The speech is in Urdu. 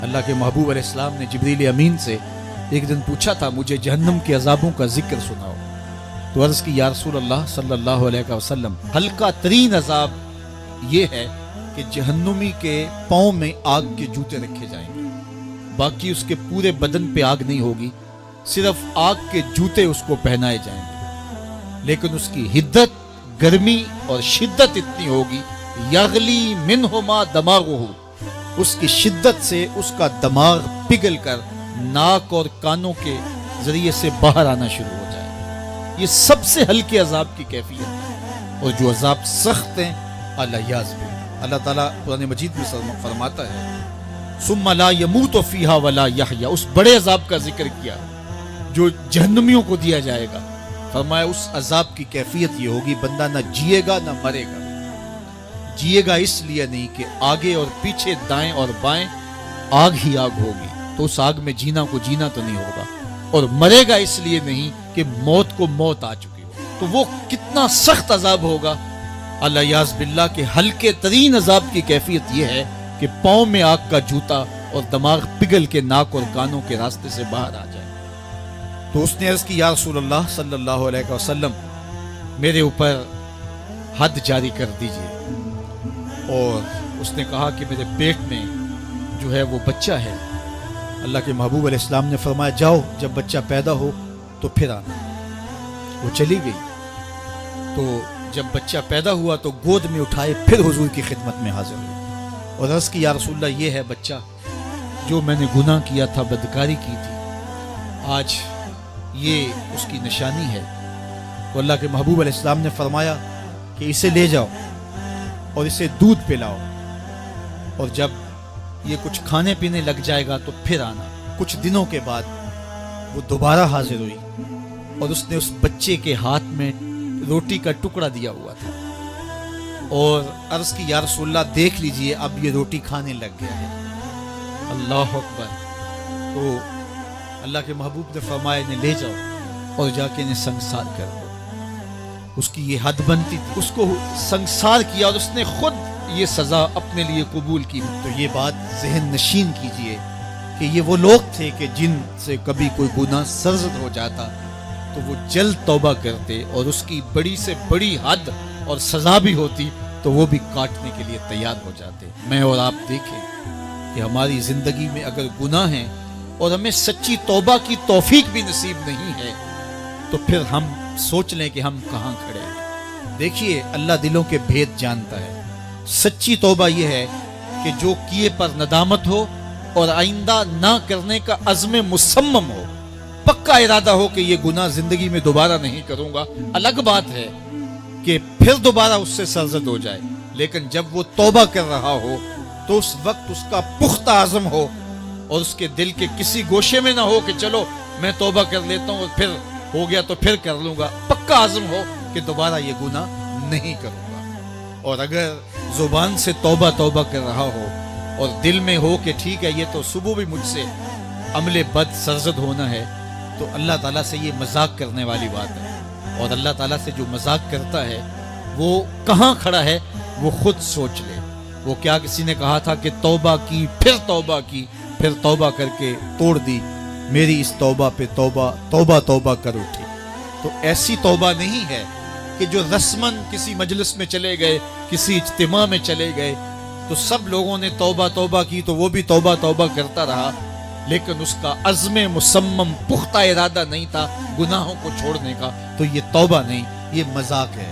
اللہ کے محبوب علیہ السلام نے جبریل امین سے ایک دن پوچھا تھا مجھے جہنم کے عذابوں کا ذکر سناؤ، تو عرض کی یا رسول اللہ صلی اللہ علیہ وسلم ہلکا ترین عذاب یہ ہے کہ جہنمی کے پاؤں میں آگ کے جوتے رکھے جائیں گے، باقی اس کے پورے بدن پہ آگ نہیں ہوگی، صرف آگ کے جوتے اس کو پہنائے جائیں گے، لیکن اس کی حدت، گرمی اور شدت اتنی ہوگی یغلی منہما دماغہ، اس کی شدت سے اس کا دماغ پگھل کر ناک اور کانوں کے ذریعے سے باہر آنا شروع ہو جائے۔ یہ سب سے ہلکے عذاب کی کیفیت ہے، اور جو عذاب سخت ہیں اللہ تعالیٰ قرآن مجید میں فرماتا ہے ثم لا يموت فیہا ولا یحیا، اس بڑے عذاب کا ذکر کیا جو جہنمیوں کو دیا جائے گا، فرمایا اس عذاب کی کیفیت یہ ہوگی بندہ نہ جیے گا نہ مرے گا۔ جیے گا اس لیے نہیں کہ آگے اور پیچھے دائیں اور بائیں آگ ہی آگ ہوگی، تو اس آگ میں جینا کو جینا تو نہیں ہوگا، اور مرے گا اس لیے نہیں کہ موت کو موت آ چکی ہو، تو وہ کتنا سخت عذاب ہوگا۔ اللہ یاز باللہ کے ہلکے ترین عذاب کی کیفیت یہ ہے کہ پاؤں میں آگ کا جوتا اور دماغ پگھل کے ناک اور کانوں کے راستے سے باہر آ جائے۔ تو اس نے عرض کی یا رسول اللہ صلی اللہ علیہ وسلم میرے اوپر حد جاری کر دیجئے، اور اس نے کہا کہ میرے پیٹ میں جو ہے وہ بچہ ہے۔ اللہ کے محبوب علیہ السلام نے فرمایا جاؤ جب بچہ پیدا ہو تو پھر آنا۔ وہ چلی گئی، تو جب بچہ پیدا ہوا تو گود میں اٹھائے پھر حضور کی خدمت میں حاضر ہوئی، اور عرض کی یا رسول اللہ یہ ہے بچہ جو میں نے گناہ کیا تھا، بدکاری کی تھی، آج یہ اس کی نشانی ہے۔ تو اللہ کے محبوب علیہ السلام نے فرمایا کہ اسے لے جاؤ اور اسے دودھ پلاؤ، اور جب یہ کچھ کھانے پینے لگ جائے گا تو پھر آنا۔ کچھ دنوں کے بعد وہ دوبارہ حاضر ہوئی، اور اس نے اس بچے کے ہاتھ میں روٹی کا ٹکڑا دیا ہوا تھا، اور عرض کی یا رسول اللہ دیکھ لیجئے اب یہ روٹی کھانے لگ گیا ہے۔ اللہ اکبر۔ تو اللہ کے محبوب نے فرمایا انہیں لے جاؤ اور جا کے انہیں سنگسار کر دو۔ اس کی یہ حد بنتی تھی، اس کو سنگسار کیا اور اس نے خود یہ سزا اپنے لیے قبول کی۔ تو یہ بات ذہن نشین کیجئے کہ یہ وہ لوگ تھے کہ جن سے کبھی کوئی گناہ سرزد ہو جاتا تو وہ جلد توبہ کرتے، اور اس کی بڑی سے بڑی حد اور سزا بھی ہوتی تو وہ بھی کاٹنے کے لیے تیار ہو جاتے۔ میں اور آپ دیکھیں کہ ہماری زندگی میں اگر گناہ ہیں اور ہمیں سچی توبہ کی توفیق بھی نصیب نہیں ہے تو پھر ہم سوچ لیں کہ ہم کہاں کھڑے ہیں۔ دیکھیے اللہ دلوں کے بھید جانتا ہے۔ سچی توبہ یہ ہے کہ جو کیے پر ندامت ہو اور آئندہ نہ کرنے کا عزم مصمم ہو، پکا ارادہ ہو کہ یہ گناہ زندگی میں دوبارہ نہیں کروں گا۔ الگ بات ہے کہ پھر دوبارہ اس سے سرزد ہو جائے، لیکن جب وہ توبہ کر رہا ہو تو اس وقت اس کا پختہ عزم ہو، اور اس کے دل کے کسی گوشے میں نہ ہو کہ چلو میں توبہ کر لیتا ہوں اور پھر ہو گیا تو پھر کر لوں گا۔ پکا عزم ہو کہ دوبارہ یہ گناہ نہیں کروں گا۔ اور اگر زبان سے توبہ توبہ کر رہا ہو اور دل میں ہو کہ ٹھیک ہے یہ تو صبح بھی مجھ سے عمل بد سرزد ہونا ہے، تو اللہ تعالیٰ سے یہ مذاق کرنے والی بات ہے، اور اللہ تعالیٰ سے جو مذاق کرتا ہے وہ کہاں کھڑا ہے وہ خود سوچ لے۔ وہ کیا کسی نے کہا تھا کہ توبہ کی پھر توبہ کر کے توڑ دی، میری اس توبہ پہ توبہ توبہ توبہ کر اٹھی۔ تو ایسی توبہ نہیں ہے کہ جو رسماً کسی مجلس میں چلے گئے، کسی اجتماع میں چلے گئے تو سب لوگوں نے توبہ توبہ کی تو وہ بھی توبہ توبہ کرتا رہا، لیکن اس کا عزم مصمم پختہ ارادہ نہیں تھا گناہوں کو چھوڑنے کا، تو یہ توبہ نہیں، یہ مذاق ہے۔